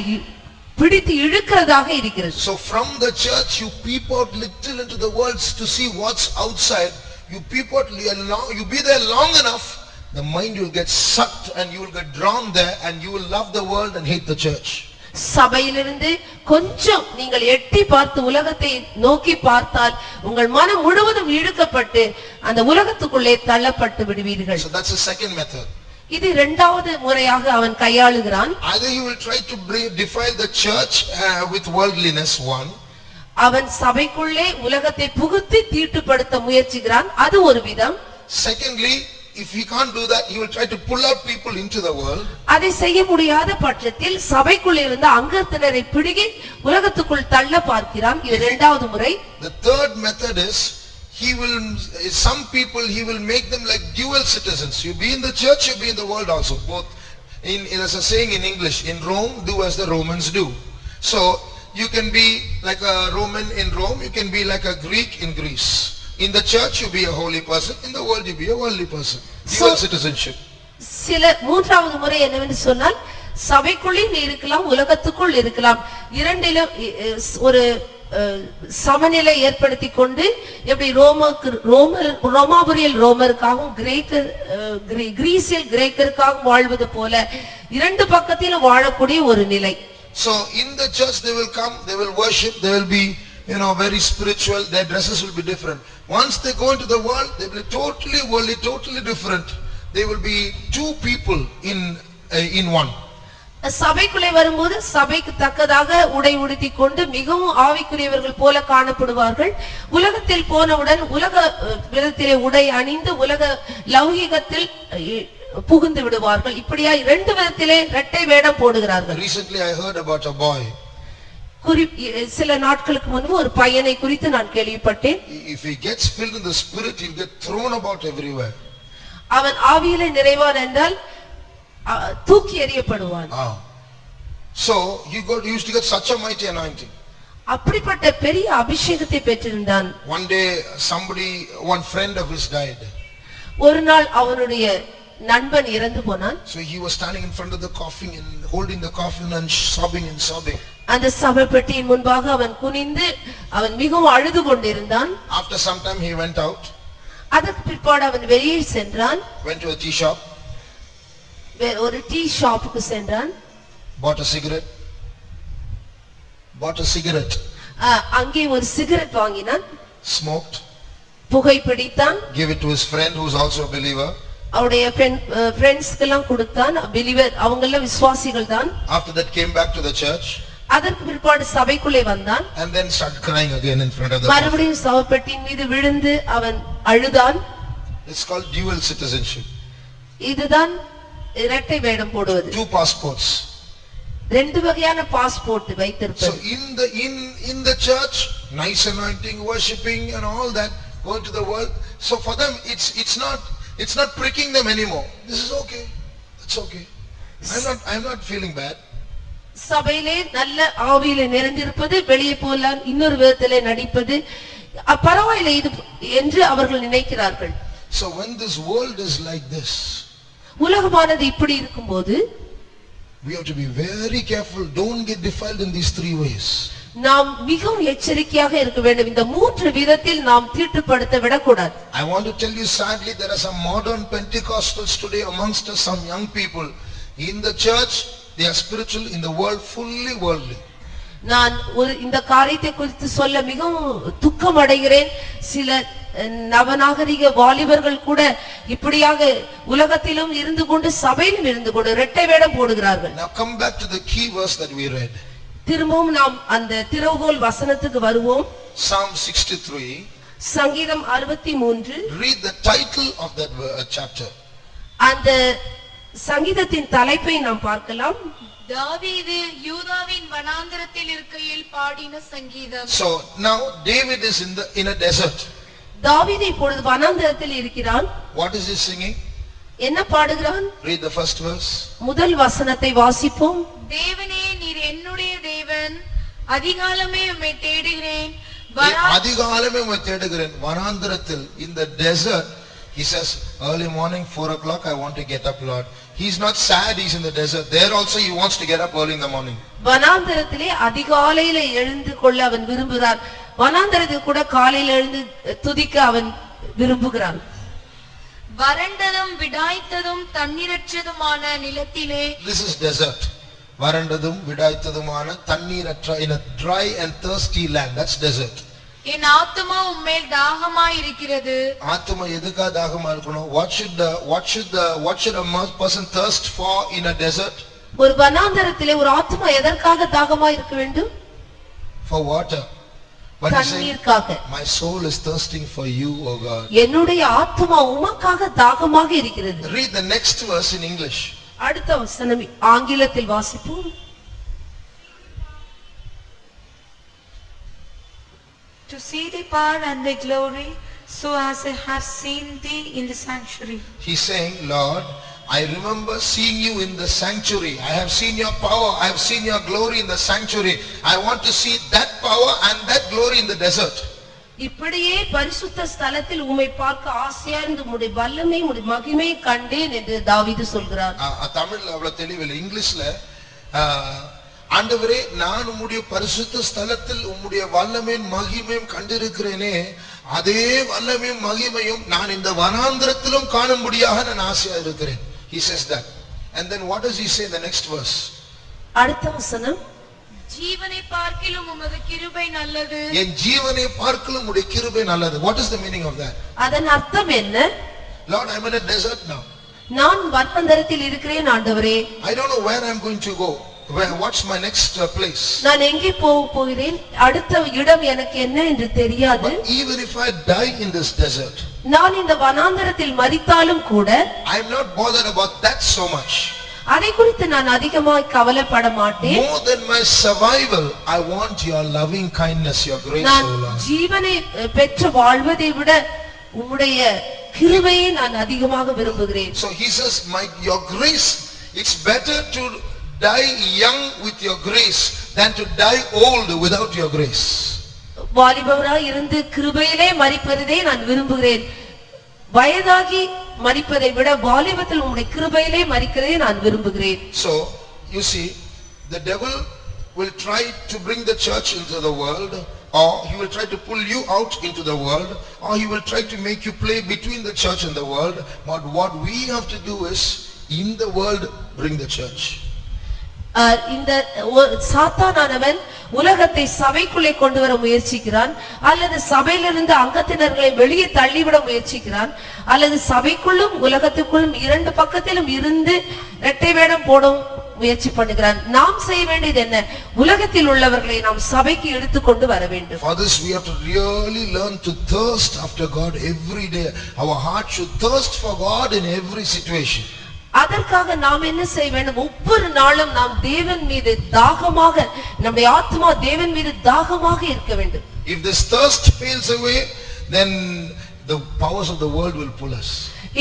பிடித்து இழுக்கிறதாக இருக்கிறது. So from the church you peep out little into the world to see what's outside. You peep out, you be there long enough, the mind will get sucked and you will get drawn there and you will love the world and hate the church. சபையிலிருந்து கொஞ்சம் நீங்கள் எட்டி பார்த்து உலகத்தை நோக்கி பார்த்தால் உங்கள் மனம் முழுவதும் இழுக்கப்பட்டு அந்த உலகத்துக்குள்ளே தள்ளப்பட்டு விடுவீர்கள். So that's the second method. இது இரண்டாவது முறையாக அவன் கையாளுகிறான். Either he will try to defile the church with worldliness, one. அவன் சபைக்குள்ளே உலகத்தை புகுத்தி தீட்டுப்படுத்த முயற்சிக்கிறான், அது ஒரு விதம். Secondly, if he can't do that, he will try to pull out people into the world. அதை செய்ய முடியாத பட்சத்தில் சபைக்குள் இருந்த அங்கத்தினரை பிடுங்கி உலகத்துக்குள் தள்ள பார்க்கிறான், இது இரண்டாவது முறை. The third method is, some people he will make them like dual citizens. You be in the church, you be in the world also. Both. There's a saying in English, in Rome, do as the Romans do. So you can be like a Roman in Rome, you can be like a Greek in Greece. In the church you be a holy person, in the world you be a worldly person. Dual citizenship. மூன்றாவது முறை என்னவென்று சொன்னால், சபைக்குள்ளே நீ இருக்கலாம், உலகத்துக்குள் இருக்கலாம், இரண்டிலும் ஒரு சமநிலை ஏற்படுத்தி கொண்டு, எப்படி ரோமாபுரியில் ரோமருக்காகவும் கிரீஸில் கிரேக்கருக்காகவும் வாழ்வது போல இரண்டு பக்கத்திலும் வாழக்கூடிய ஒரு நிலை. So in the church they will come, they will worship, they will be very spiritual, their dresses will be different. Once they go into the world, they will be totally worldly, totally different. They will be two people in one. சபைக்குள்ளே வரும்போது சபைக்கு தக்கதாக உடை உடுத்தி கொண்டு மிகவும் ஆவிக்குரியவர்கள் போல காணப்படுவார்கள். உலகத்தில் போனவுடன் உலக விதத்திலே உடை அணிந்து உலக லௌகிகத்தில் புகுந்து விடுவார்கள். இப்படியா இரண்டு விதத்திலே இரட்டை வேடம் போடுகிறார்கள். Recently I heard about a boy. சில நாட்களுக்கு முன்பு ஒரு பையனை குறித்து நான் கேள்விப்பட்டேன். If he gets filled in the spirit, he'll get thrown about everywhere. அவன் ஆவியிலே நிறைவான் என்றால் தூக்கி எறியப்படுவான். So he used to get such a mighty anointing. அப்படிப்பட்ட பெரிய அபிஷேகத்தை பெற்றிருந்தான். One day one friend of his died. ஒரு நாள் அவனுடைய நண்பன் இறந்து போனான். So he was standing in front of the coffin and holding the coffin and sobbing. அந்த சவப்பெட்டியின் முன்பாக அவன் குனிந்து அவன் மிகவும் அழுது கொண்டிருந்தான். After some time he went out. அதற்கு பிற்பாடு அவன் வெளியே சென்றான். Went to a tea shop. ஒரு டீ ஷாப்புக்கு சென்றான். Bought a cigarette. அங்கே ஒரு சிகரெட் வாங்கினான். Smoked. புகை பிடித்தான். Gave it to his friend who is also a believer. அவருடைய ஃப்ரெண்ட்ஸ்க்கெல்லாம் கொடுத்தான். பிலீவர், அவங்க எல்லாம் விசுவாசிகள் தான். After that came back to the church. அதற்கு பிற்பாடு சபைக்குள்ளே வந்தான். And then started crying again in front of the மறுபடியும் சவப்பெட்டியின் மீது விழுந்து அவன் அழுதான். It's called dual citizenship. இதுதான் இரட்டை வேடம் போடுவது. Two passports. ரெண்டு வகையான பாஸ்போர்ட் வைத்திருப்பது. So in the church, nice anointing, worshiping and all that, going to the world. So for them it's not pricking them anymore. This is okay. It's okay. I'm not feeling bad. சபையிலே நல்ல ஆவியிலே நிறைந்திருப்பது, வெளியே போல இன்னொரு விதத்திலே நடிப்பது பரவாயில்லை இது என்று அவர்கள் நினைக்கிறார்கள். So when this world is like this, உலகமானது இப்படி இருக்கும்போது we have to be very careful. Don't get defiled in these three ways. நாம் மிகவும் எச்சரிக்கையாக இருக்க வேண்டும். இந்த மூன்று விதத்தில் நாம் தீட்டுப்படுத்த விடக்கூடாது. I want to tell you sadly there are some modern Pentecostals today amongst us, some young people in the church, they are spiritual, in the world fully worldly. நான் இந்த காரியத்தை குறித்து சொல்ல மிகவும் துக்கம் அடைகிறேன். சில நவநாகரிக வாலிபர்கள் கூட இப்படியாக உலகத்திலும் இருந்து கொண்டு சபையிலும் இருந்து கொண்டு இரட்டை வேடம் போடுகிறார்கள். Now come back to the key verse that we read. திரும்பவும் நாம் அந்த திறவுகோல் வசனத்துக்கு வருவோம். Psalm 63. சங்கீதம் 63. Read the title of that chapter. அந்த சங்கீதத்தின் தலைப்பை நாம் பார்க்கலாம். தாவீது யூதாவின் வனாந்தரத்தில் இருக்கையில் பாடின சங்கீதம். So now David is in a desert. தாவீது இப்பொழுது வனாந்தரத்தில் இருக்கிறான். What is he singing? என்ன பாடுகிறான்? Read the first verse. முதல் வசனத்தை வாசிப்போம். தேவனே நீர் என்னுடைய தேவன், அதிகாலமே உம்மை தேடுகிறேன். அதிகாலமே உம்மை தேடுகிறேன். வனாந்தரத்தில், in the desert, he says early morning 4 o'clock I want to get up, Lord. He's not sad, he's in the desert. There also he wants to get up early in the morning. வனாந்தரத்திலே அதிகாலையில எழுந்து கொள்ள அவன் விரும்புகிறான். வனாந்தரத்தில் கூட காலையில் எழுந்து துதிக்க அவன் விரும்புகிறான். வறண்டதும் விடாய்த்ததும் தண்ணீரற்றதுமான நிலத்திலே. This is desert. வறண்டதும் விடாய்த்ததுமான தண்ணீரற்ற, in a dry and thirsty land. That's desert. என் ஆத்துமா உம்மேல் தாகமாய் இருக்கிறது. ஆத்துமா எதுக்கா தாகமா இருக்கணும்? What should a person thirst for in a desert? ஒரு வனாந்தரத்திலே ஒரு ஆத்துமா எதற்காக தாகமாய் இருக்க வேண்டும்? For water. But தண்ணீருக்காக. my soul is thirsting for you, O God. என்னுடைய ஆத்துமா உமக்காக தாகமாக இருக்கிறது. Read the next verse in English. அடுத்த வசனம் ஆங்கிலத்தில் வாசிப்போம். To see the power and the glory, so as I have seen thee in the sanctuary. He's saying, Lord, I remember seeing you in the sanctuary. I have seen your power. I have seen your glory in the sanctuary. I want to see that power and that glory in the desert. இப்படியே பரிசுத்த ஸ்தலத்தில் உம்மை பார்க்க ஆசையா இருந்து உம்முடைய வல்லமை உம்முடைய மகிமை கண்டேன் என்று தாவீது சொல்கிறார். தமிழ்ல அவ்வளவு தெளிவில்லை. இங்கிலீஷ்ல ஆண்டவரே நான் உம்முடைய பரிசுத்த ஸ்தலத்தில் உம்முடைய வல்லமையும் மகிமையும் கண்டிருக்கிறேனே, அதே வல்லமையும் மகிமையும் நான் இந்த வனாந்தரத்திலும் காணும்படியாக நான் ஆசையா இருக்கிறேன். He says that. And then what does he say in the next verse? அடுத்த வசனம், ஜீவனை பார்க்கிலும் உமது கிருபை நல்லது. என் ஜீவனை பார்க்கிலும் உம்முடைய கிருபை நல்லது. What is the meaning of that? அதன் அர்த்தம் என்ன? Lord, I'm in a desert now. நான் வனாந்தரத்தில் இருக்கிறேன் ஆண்டவரே. I don't know where I'm going to go. What's my next place? நான் எங்கே போகிறேன், அடுத்த இடம் எனக்கு என்ன என்று தெரியாது. But even if I die in this desert, நான் இந்த வனாந்தரத்தில் மரித்தாலும் கூட I'm not bothered about that so much. அதை குறித்து நான் அதிகமாக கவலைப்பட மாட்டேன். More than my survival, I want your loving kindness, your grace, நான் O Lord. ஜீவனை பெற்று வாழ்வதை விட உம்முடைய கிருபையை நான் அதிகமாக விரும்புகிறேன். So he says, your grace, it's better to die young with your grace than to die old without your grace. வாலிபவராய் இருந்து கிருபையிலே மரிப்பதை நான் விரும்புகிறேன். வயதாகி மரிப்பதை விட வாலிபத்தில் உம்முடைய கிருபையிலே மரிக்கிறதை நான் விரும்புகிறேன். So you see, the devil will try to bring the church into the world, or he will try to pull you out into the world, or he will try to make you play between the church and the world. But what we have to do is, in the world, bring the church. இந்த சாத்தானானவன் உலகத்தை சபைக்குள்ளே கொண்டு வர முயற்சிக்கிறான், அல்லது சபையிலிருந்து அங்கத்தினர்களை வெளியே தள்ளிவிட முயற்சிக்கிறான், அல்லது சபைக்குள்ளும் உலகத்துக்குள்ளும் இரண்டு பக்கத்திலும் இருந்து இரட்டை வேடம் போட முயற்சி பண்ணுகிறான். நாம் செய்ய வேண்டியது என்ன? உலகத்தில் உள்ளவர்களை நாம் சபைக்கு எடுத்துக்கொண்டு வர வேண்டும். For this we have to really learn to thirst after God every day. Our heart should thirst for God in every situation. அதற்காக நாம் என்ன செய்ய வேண்டும்? ஒவ்வொரு நாளும் நாம் தேவன் மீது தாகமாக, நம்முடைய ஆத்மா தேவன் மீது தாகமாக இருக்க வேண்டும். If this thirst fails away, then the powers of the world will pull us.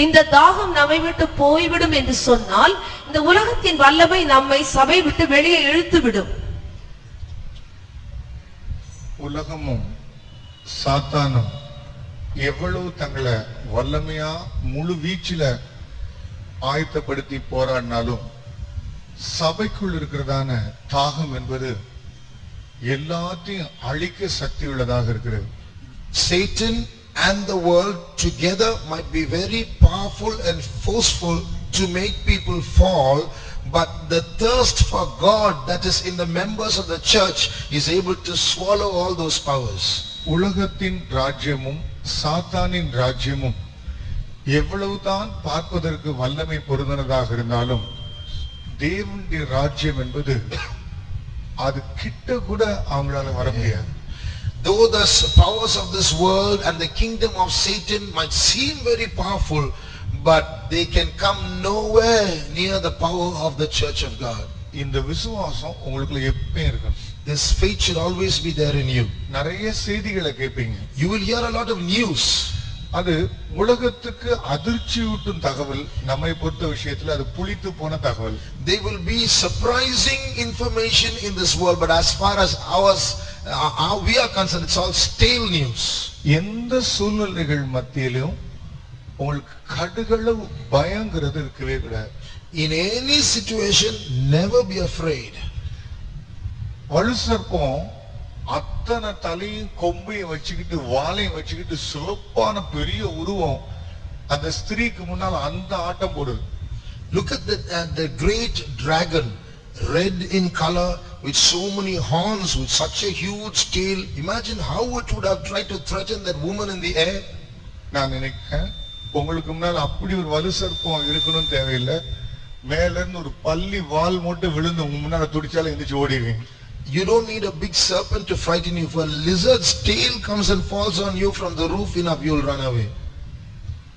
இந்த தாகம் நம்மை விட்டு போய்விடும் என்று சொன்னால், இந்த உலகத்தின் வல்லமை நம்மை சபை விட்டு வெளியே இழுத்து விடும். உலகமும் சாத்தானும் எவ்வளவு தங்களை வல்லமையா முழு வீச்சில ஆயத்தப்படுத்தி போராடினாலும் சபைக்குள் இருக்கிறதான தாகம் என்பது எல்லாத்தையும் அழிக்க சக்தி உள்ளதாக இருக்கிறது. Satan and the world together might be very powerful and forceful to make people fall, but the thirst for God that is in the members of the church is able to swallow all those powers. உலகத்தின் ராஜ்யமும் சாத்தானின் ராஜ்யமும் எவ்வளவுதான் பார்ப்பதற்கு வல்லமை பொருந்தினதாக இருந்தாலும் தேவனுடைய ராஜ்யம் என்பது அது கிட்ட கூட அவங்களால வர முடியாது. Though the powers of this world and the kingdom of Satan might seem very powerful, but they can come nowhere near the power of the church of God. இந்த விசுவாசம் உங்களுக்குள்ள எப்பவும் இருக்கணும். This faith should always be there in you. நிறைய செய்திகளை கேட்பீங்க. You will hear a lot of news. அது உலகத்துக்கு அதிர்ச்சியூட்டும் தகவல். நம்மை பொறுத்த விஷயத்துல அது புளித்து போன தகவல். There will be surprising information in this world, but as far as how we are concerned, it's all stale news. எந்த சூழ்நிலைகள் மத்தியிலும் உங்களுக்கு கடுகளவு பயங்கிறது இருக்கவே கூடாது. In any situation, never be afraid. வலுசர்ப்பம் அத்தனை தலையும் கொம்பையும் வச்சுக்கிட்டு வாளையும் வச்சுக்கிட்டு சிவப்பான பெரிய உருவம் அந்த ஸ்திரீக்கு முன்னால அந்த ஆட்டம் போடுது. Look at the great dragon, red in color, with so many horns, with such a huge tail. Imagine how it would have tried to threaten that woman in the air. நான் நினைக்கிறேன் உங்களுக்கு முன்னால அப்படி ஒரு வலுசர்ப்பம் இருக்கணும்னு தேவையில்லை. மேல இருந்து ஒரு பள்ளி வால் மட்டும் விழுந்து உங்க முன்னால துடிச்சாலும் எந்திரிச்சு ஓடிடுவீங்க. You don't need a big serpent to frighten you. If a lizard's tail comes and falls on you from the roof enough, you will run away.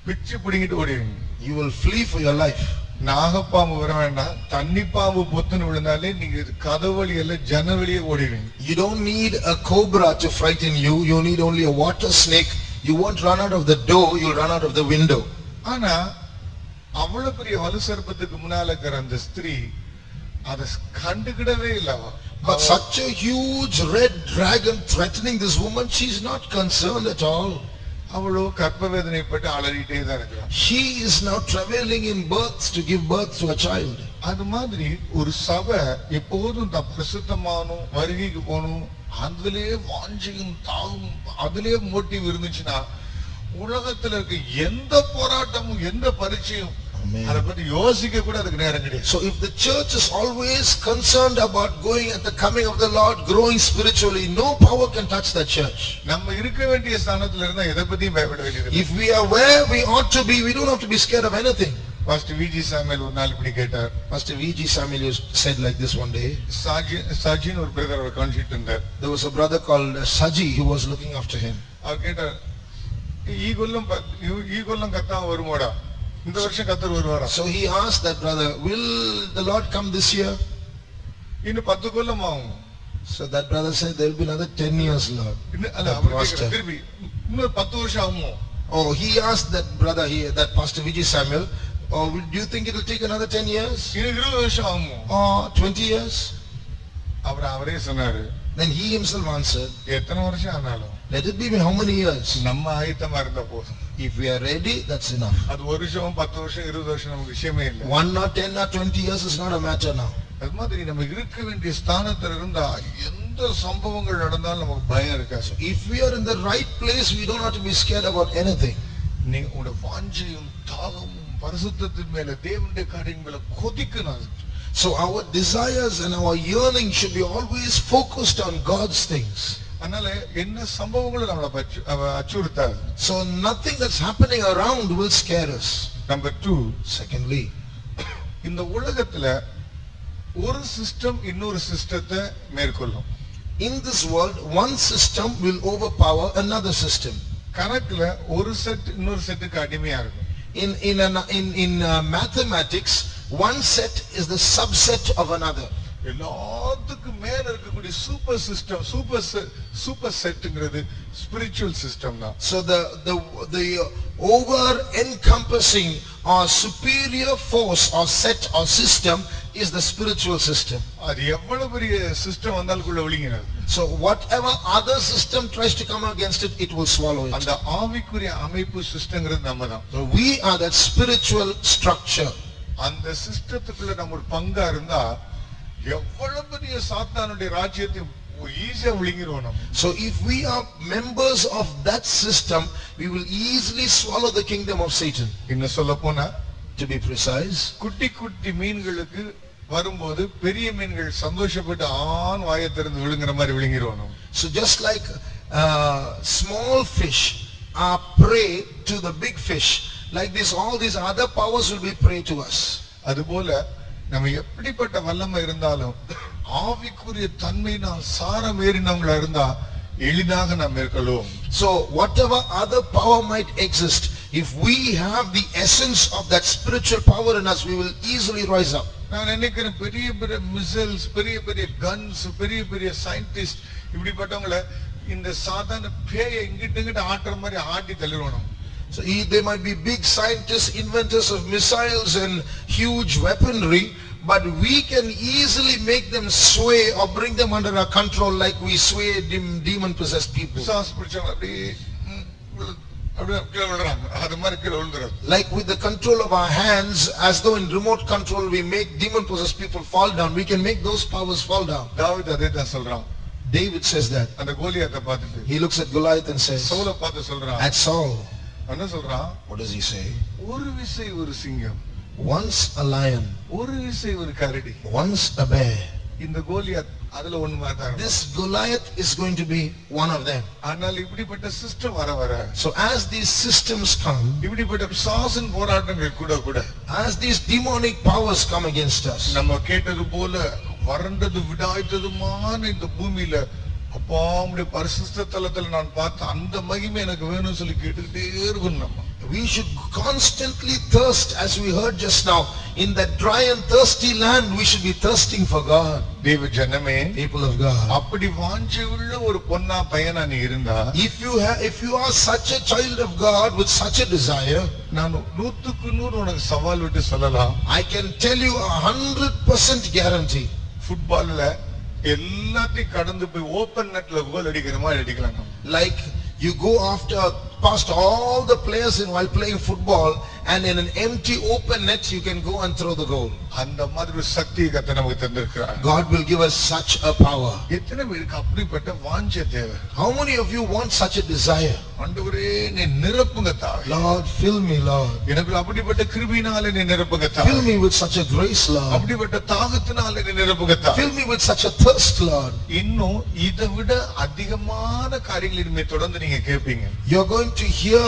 பிச்சு பிடிங்கிட்டு ஓடிடுவீங்க. You will flee for your life. நாகப்பாம்பு வர வேண்டாம், தண்ணி பாம்பு பொத்துன்னு விழுந்தாலே நீங்க கதவழி எல்லாம் ஜன்னவழியே ஓடிடுவீங்க. You don't need a cobra to frighten you. You need only a water snake. You won't run out of the door, you'll run out of the window. ஆனா அவ்வளவு பெரிய வலுசர்ப்பத்துக்கு முன்னால இருக்கிற அந்த ஸ்திரீ அதை கண்டுக்கிடவே இல்லவா. But such a huge red dragon threatening this woman, she's not concerned at all. அவளோ கர்ப்ப வேதனைப்பட்டு அலறிட்டே தான் இருக்கிறான். She is now traveling in birth to give birth to a child. அது மாதிரி ஒரு சபை எப்போதும் தான் பரிசுத்தமானும் வருகைக்கு போகணும், அதிலே வாஞ்சியும் தாகும், அதிலே மோட்டிவ் இருந்துச்சுன்னா உலகத்துல இருக்க எந்த போராட்டமும் எந்த பரீட்சையும் அதை பத்தி யோசிக்க கூட அதுக்கு நேரம் கிடையாது. So if the church is always concerned about going at the coming of the Lord, growing spiritually, no power can touch that church. நம்ம இருக்க வேண்டிய ஸ்தானத்துல இருந்தா எதை பத்தியும் பயப்பட வேண்டியது. If we are where we ought to be, we don't have to be scared of anything. Pastor V.G. Samuel ஒரு நாள் இப்படி கேட்டார். Pastor V.G. Samuel said like this one day. சாஜின் ஒரு பிரதர் அவர் கவனிச்சிட்டு இருந்தார். There was a brother called Saji who was looking after him. அவர் கேட்டார், ஈகொல்லம் கத்தா வருமோடா, இந்த வருஷம் கத்தர் வருவாரா? So he asked that brother, will the Lord come this year? இன்னும் 10 கொல்லம் ஆகும். So that brother said there will be another 10 years, Lord. திருப்பி இன்னொரு 10 வருஷம் ஆகுமோ? Oh, he asked that brother here, that Pastor V.G. Samuel, oh, do you think it will take another 10 years? இன்னும் 20 வருஷம் ஆகுமோ? Or 20 years? அவரே சொன்னாரு. Then he himself answered, எத்தனை வருஷம் ஆனாலும் let it be how many years? நம்ம ஆயத்தமா இருந்தா போதும். If we are ready, that's enough. அது ஒரு வருஷம் 10 வருஷம் 20 வருஷம் நமக்கு விஷயமே இல்லை. 1 or 10 or 20 years is not a matter now. அது மாதிரி நம்ம இருக்க வேண்டிய ஸ்தானத்துல இருந்தா எந்த சம்பவங்கள் நடந்தாலும் நமக்கு பயம் இருக்காது. If we are in the right place, we don't have to be scared about anything. நீ உங்க வாஞ்சையும் தாகமும் பரிசுத்தத்தின் மேல தேவனுடைய காரியங்கள் மேல கொதிக்கணும். So our desires and our yearning should be always focused on God's things. அதனால என்ன சம்பவங்களும் நம்மளை அச்சுறுத்தாது. So nothing that's happening around will scare us. Number 2, Secondly, இந்த உலகத்துல ஒரு சிஸ்டம் இன்னொரு சிஸ்டத்தை மேற்கொள்ளும். in this world, one system will overpower another system. கணக்குல ஒரு செட் இன்னொரு செட்டுக்கு அடிமையா இருக்கும். In mathematics, one set is the subset of another. எல்லாத்துக்கும் மேல இருக்கக்கூடிய சூப்பர் சிஸ்டம், சூப்பர் செட்ங்கிறது ஸ்பிரிச்சுவல் சிஸ்டம் தான். So the over encompassing or superior force or set or system is the spiritual system. அது எவ்வளவு பெரிய system வந்தாலுக்குள்ள ஒளிங்கிறது. So whatever other system tries to come against it, it will swallow it. அந்த ஆவிக்குரிய அமைப்பு சிஸ்டம்ங்கிறது நம்ம தான். So we are that spiritual structure. அந்த சிஸ்டத்துக்குள்ள நம்ம ஒரு பங்கா இருந்தா எவ்வளவு பெரிய சாத்தானுடைய ராஜ்யத்தை ஈஸியா விழுங்கிருவோம் நம்ம. So if we are members of that system, we will easily swallow the kingdom of Satan. இன்னும் சொல்ல போனா To be precise, குட்டி குட்டி மீன்களுக்கு வரும்போது பெரிய மீன்கள் சந்தோஷப்பட்டு ஆண் வாயை திறந்து விழுங்குற மாதிரி விழுங்கிருவோம் நம்ம. so just like small fish are prey to the big fish, like this, all these other powers will be prey to us. அதுபோல நம்ம எப்படிப்பட்ட வல்லமை இருந்தாலும் ஆவிக்குரிய தன்மையினால் சாரம் ஏறினவங்களா இருந்தா எளிதாக நாம் மேற்கொள்வோம். So whatever other power might exist, if we have the essence of that spiritual power in us, we will easily rise up. நான் நினைக்கிறேன் பெரிய பெரிய மிசைல்ஸ், பெரிய பெரிய கன்ஸ், பெரிய பெரிய சயின்டிஸ்ட், இப்படிப்பட்டவங்கள இந்த சாதாரண பேயை இங்கிட்டு ஆட்டுற மாதிரி ஆட்டி தள்ளிடுவோம். So they might be big scientists, inventors of missiles and huge weaponry, but we can easily make them sway or bring them under our control like we sway demon possessed people. Sauce பிடிச்சவங்க அப்படியே அப்படியே கீழே விழுறாங்க, அது மாதிரி கீழே விழுந்துறாங்க. Like with the control of our hands, as though in remote control we make demon possessed people fall down, we can make those powers fall down. தாவீது அதே தான் சொல்றான். David says that. அந்த கோலியாத்தை பார்த்துட்டு He looks at Goliath and says, சவுலை பார்த்து சொல்றான். at Saul, என்ன சொல்றான்? what does he say? ஒரு விசை ஒரு சிங்கம், Once a lion, ஒரு விசை ஒரு கரடி. once a bear. இந்த கோலியாத் அதுல ஒண்ணு மாட்டாங்க. This Goliath is going to be one of them. ஆனால் இப்படிப்பட்ட சிஸ்டம் வர வர, So as these systems come, இப்படிப்பட்ட சாசன் போராட்டங்கள் கூட கூட, as these demonic powers come against us, நம்ம கேட்டது போல வறண்டது விடாய்த்ததுமான இந்த பூமியில அப்பாவுடைய பரிசுத்த தலத்துல நான் பார்த்த அந்த மகிமை எனக்கு வேணும்னு சொல்லி கேட்டுக்கிட்டே இருக்கணும். நம்ம we should constantly thirst, as we heard just now, in that dry and thirsty land we should be thirsting for God. தேவ ஜனமே, People of God, அப்படி வாஞ்சை உள்ள ஒரு பொன்னா பையனா நீ இருந்தா, if you are such a child of God with such a desire, நான் 100% உனக்கு சவால் விட்டு சொல்லலாம். I can tell you 100% guarantee, ஃபுட்பால்ல எல்லாத்தையும் கடந்து போய் ஓபன் நெட்ல கோல் அடிக்கிற மாதிரி அடிக்கலாம் நம்ம. like you go past all the players in while playing football, and in an empty open net you can go and throw the goal. அந்த மாதிரி ஒரு சக்தியை கர்த்தர் நமக்கு தந்திருக்கிறார். God will give us such a power. எத்தனை பேருக்கு அப்படிப்பட்ட வாஞ்சை தேவை? How many of you want such a desire? ஆண்டவரே நீ நிரப்புங்க தாவே. Lord, fill me, Lord. எனக்கு அப்படிப்பட்ட கிருபையினால நீ நிரப்புங்க தாவே. Fill me with such a grace, Lord. அப்படிப்பட்ட தாகத்தினால நீ நிரப்புங்க தாவே. Fill me with such a thirst, Lord. இன்னும் இதை விட அதிகமான காரியங்களை இனிமே தொடர்ந்து நீங்க கேட்பீங்க. You're going to hear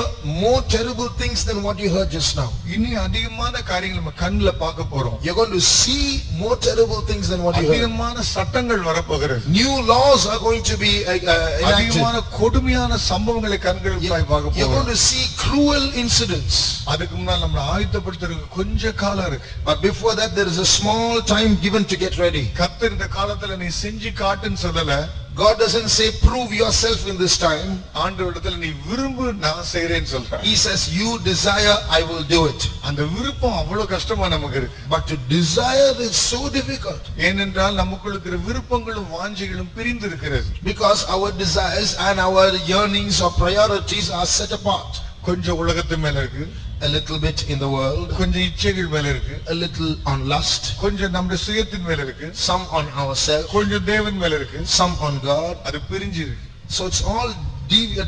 more terrible things than what you heard just now. இனி அதிகமான காரியங்களை நம்ம கண்ணுல பார்க்க போறோம். You're going to see more terrible things than what you heard. அதிகமான சட்டங்கள் வரப்போகிறது. New laws are going to be enacted. அதிகமான கொடுமையான சம்பவங்களை கண்களுக்காய் பார்க்க You're going போறோம். to see cruel incidents. அதுக்கு முன்னால் நம்ம ஆயத்தப்படுத்துறதுக்கு கொஞ்ச காலம் இருக்கு. But before that, there is a small time given to get ready. கர்த்தர் இந்த காலத்துல நீ செஞ்சு காட்டுன்னு சொல்லல. God doesn't say prove yourself in this time. ஆண்டவரிடத்துல நீ விரும்பு நான் செய்றேன்னு சொல்றான். He says you desire, I will do it. அந்த விருப்பம் அவ்வளவு கஷ்டமா நமக்கு இருக்கு. But to desire is so difficult. ஏனென்றால் நமக்குள்ள இருக்கிற விருப்பங்களும் வாஞ்சைகளும் பிரிந்து இருக்கிறது. Because our desires and our yearnings or priorities are set apart. கொஞ்சம் உலகத்து மேல இருக்கு, A little bit in the world, கொஞ்சம் இச்சைகள் மேல இருக்கு, a little on lust, கொஞ்சம் நம்முடைய சுயத்தின் மேல இருக்கு, some on ourselves, கொஞ்சம் தேவன் மேல இருக்கு. some on God. அது பிரிஞ்சு இருக்கு. So it's all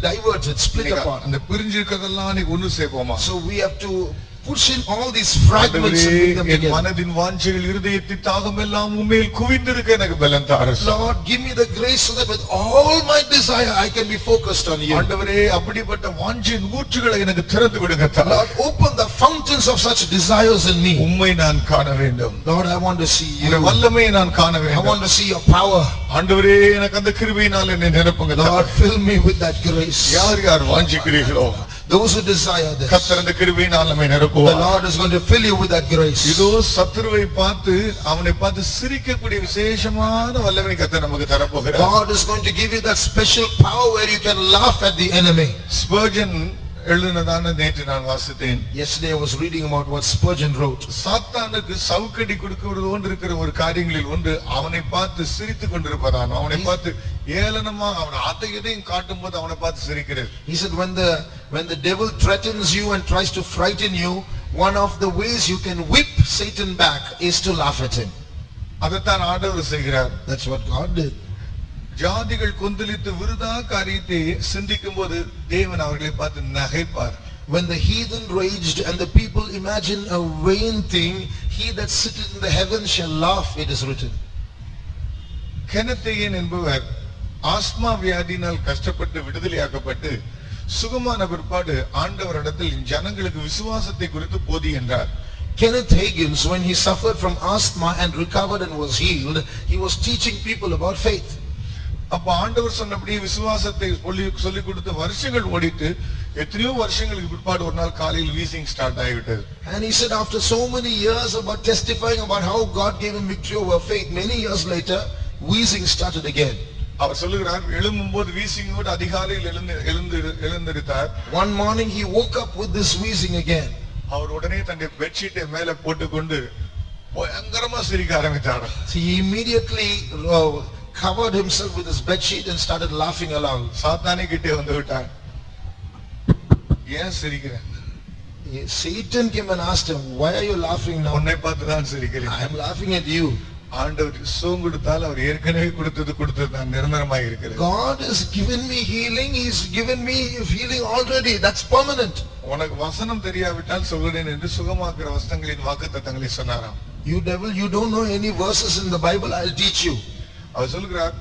diverted, split apart. அந்த பிரிஞ்சு இருக்கிறதெல்லாம் நீ ஒண்ணு சேர்ப்போமா? So we have to push in all these fragments and bring them N together. மனதின் வாஞ்சைகள் இருதயத்தின் தாகம் எல்லாம் உண்மையில் குவிந்திருக்க எனக்கு பலன் தாரும். Lord, give me the grace so that with all my desire I can be focused on you. ஆண்டவரே அப்படிப்பட்ட வாஞ்சையின் ஊற்றுகளை எனக்கு திறந்து விடுங்க தாரும். Lord, open the fountains of such desires in me. உம்மை நான் காண வேண்டும். Lord, I want to see you. உம்முடைய வல்லமையை நான் காண I வேண்டும். want to see your power. ஆண்டவரே எனக்கு அந்த கிருபையினால் என்னை நிரப்புங்க Lord, தாரும். fill me with that grace. யார் யார் வாஞ்சிக்கிறீர்களோ Those who desire this, கர்த்தர் அந்த கிருபையினால் நம்மை the நிரப்புவார். Lord is going to fill you with that grace. இதோ சத்துருவை பார்த்து அவனை பார்த்து சிரிக்கக்கூடிய விசேஷமான வல்லமை கர்த்தர் நமக்கு தரப்போகிறார். God is going to give you that special power where you can laugh at the enemy. Spurgeon எழுதினதான நேற்று நான் வாசித்தேன். Yesterday I was reading about what Spurgeon wrote. சாத்தானுக்கு சவுக்கடி கொடுக்கிறது ஒன்று இருக்கிற ஒரு காரியங்களில் ஒன்று அவனை பார்த்து சிரித்துக் கொண்டிருப்பதான், அவனை பார்த்து ஏளனமா அவன் அதையும் காட்டும் போது அவனை பார்த்து சிரிக்கிறது. He said when the devil threatens you and tries to frighten you, one of the ways you can whip Satan back is to laugh at him. அதைத்தான் ஆண்டவர் செய்கிறார். That's what God did. ஜாதிகள் கொந்தளித்து விருதா காரியத்தை சிந்திக்கும் போது தேவன் அவர்களை பார்த்து நகைப்பார். When the heathen raged and the people imagine a vain thing, he that sitteth in the heavens shall laugh, it is written. கெனத்தேயன் என்பவர் ஆஸ்மா வியாதியினால் கஷ்டப்பட்டு விடுதலையாக்கப்பட்டு சுகமான பிற்பாடு ஆண்டவரிடத்தில் ஜனங்களுக்கு விசுவாசத்தை குறித்து போதி என்றார். Kenneth Hagin, when he suffered from asthma and recovered and was healed, he was teaching people about faith. அப்ப ஆண்டவர் சொன்னபடி விசுவாசத்தை சொல்லி கொடுத்த வருஷங்கள் ஓடிட்டு எத்தனையோ வருஷங்களுக்கு பிற்பாடு ஒரு நாள் காலையில் வீசிங் ஸ்டார்ட் ஆகிவிட்டது. And he said after so many years about testifying about how God gave him victory over faith, many years later wheezing started again. அவர் சொல்லுகிறார், எழும்பும்போது வீசிங்கோடு அதிகாலையில் எழுந்திருந்தார். One morning he woke up with this wheezing again. அவர் உடனே தன்னுடைய பெட்ஷீட்டை மேல போட்டுக்கொண்டு பயங்கரமா சிரிக்க ஆரம்பித்தார். He immediately covered himself with his bedsheet and started laughing aloud. சாத்தானே கிட்டே வந்து விட்டார். ஏன் சிரிக்கிற? Satan came and asked him, why are you laughing now? உன்னை பார்த்து தான் சிரிக்கிறேன். I am laughing at you. ஆண்டவர் சுகம் கொடுத்தால் அவர் ஏற்கனவே கொடுத்தது நான் நிரந்தரமாக இருக்கிறேன். God has given me healing. He's given me healing already. That's permanent. உனக்கு வசனம் தெரியாவிட்டால் சொல்கிறேன் என்று சுகமாக்குற வசனங்களின் வாக்குத்தத்தங்களை சொன்னாராம். You devil, you don't know any verses in the Bible. I'll teach you. அவர் சொல்கிறார்,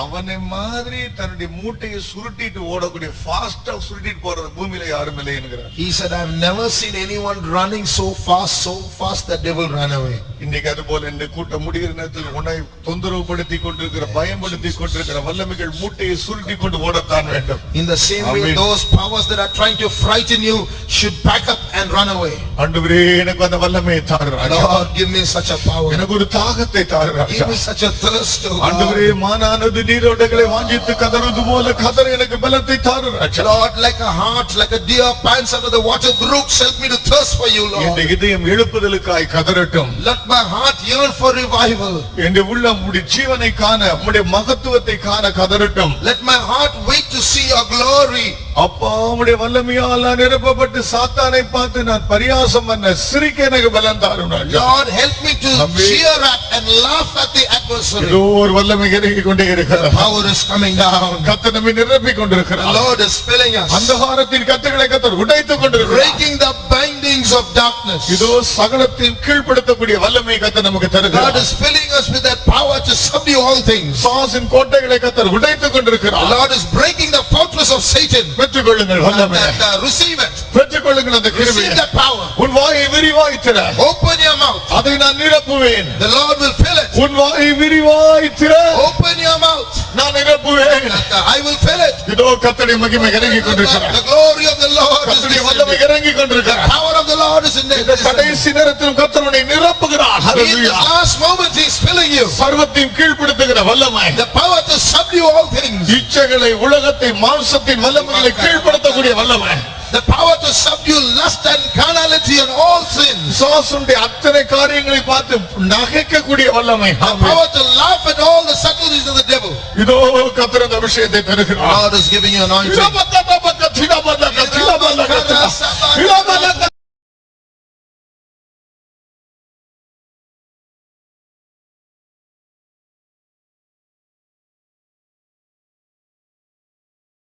அவனை மாதிரி தன்னுடைய மூட்டையை சுருட்டிட்டு ஓடக்கூடிய ஃபாஸ்டா சுருட்டிட்டு போறது பூமியில யாரும் இல்லை என்கிறார். He said, I've never seen anyone running so fast that they will run away. இன்னைக்கு அது போல இந்த கூட்டம் முடிகிற நேரத்தில் உன்னை தொந்தரவுபடுத்தி கொண்டிருக்கிற பயப்படுத்தி கொண்டிருக்கிற வல்லமைகள் மூட்டையை சுருட்டி கொண்டு ஓடத்தான் வேண்டும். In the same way, those powers that are trying to frighten you should pack up and run away. ஆண்டவரே, எனக்கு அந்த வல்லமையை தாரு ராஜா. Lord, give me such a power. எனக்கு ஒரு தாகத்தை தாரு ராஜா. Give me such a thirst, O God. ஆண்டவரே, மானானது நீரோடைகளை வாஞ்சித்து கதறுவது போல கதற எனக்கு பலத்தை தாரு ராஜா. Lord, like a heart, like a deer pants after the water brooks, help me to thirst for you, Lord. என் இதயம் எழுப்புதலுக்காய் கதறட்டும். Let my heart yearn for revival. என் உள்ளம் உம்முடைய ஜீவனை காண, உம்முடைய மகத்துவத்தை காண கதறட்டும். Let my heart wait to see your glory. அப்பா, உம்முடைய வல்லமையால் நான் நிரப்பப்பட்டு சாத்தானை பார்த்து நான் பரியாசம் பண்ண சிரிக்க எனக்கு பலன் தாரும் ராஜா. Lord, help me to cheer at and laugh at the adversary. ஏதோ ஒரு வல்லமை இறங்கி கொண்டே இருக்கிறது. Power is coming down. கர்த்தர் நம்மை நிரப்பிக் The கொண்டிருக்கிறார். Lord is filling us, அந்தகாரத்தின் கட்டுகளை கர்த்தர் உடைத்துக் கொண்டிருக்கிறார். breaking the bindings of darkness. இதோ சகலத்தையும் கீழ்ப்படுத்தக்கூடிய வல்லமை கர்த்தர் நமக்கு God தருகிறார். is filling us with that power to subdue all things. சாசின் கோட்டைகளை கர்த்தர் உடைத்துக் The கொண்டிருக்கிறார். Lord is breaking the fortress of Satan. பெற்றுக்கொள்ளுங்கள் வல்லமை. Receive it. பெற்றுக்கொள்ளுங்கள் அந்த கிருபையை. Receive that power. உன் வாயை விரிவாய் திற. Open your mouth. அதை நான் நிரப்புவேன். The Lord will fill it. உன் வாயை விரிவாய் திற. Open your mouth. நான் நிரப்புவேன். I will fill it. இதோ கர்த்தருடைய மகிமை இறங்கி கொண்டிருக்கிறார். The glory of the Lord is கர்த்தருடைய descending. வல்லமை இறங்கி கொண்டிருக்கிறார். The power of the Lord is in இந்த there. கடைசி நேரத்தில் கர்த்தர் உன்னை நிரப்புகிறார். In this hallelujah. last moment he is filling you. சர்வத்தையும் கீழ்ப்படுத்துகிற வல்லமை. The power to subdue all things. இச்சைகளை, உலகத்தை, மாம்சத்தின் வல்லமைகளை கீழ்ப்படுத்தக்கூடிய வல்லமை. The power to subdue lust and carnality and all sins. சாசுடைய அத்தனை காரியங்களை பார்த்து நகைக்கக்கூடிய வல்லமை. The power to laugh at all the subtleties of the devil. இதோ கர்த்தர் அந்த அபிஷேகத்தை தருகிறார். God is giving you anointing. திடபத்த திடபத்த திடபத்த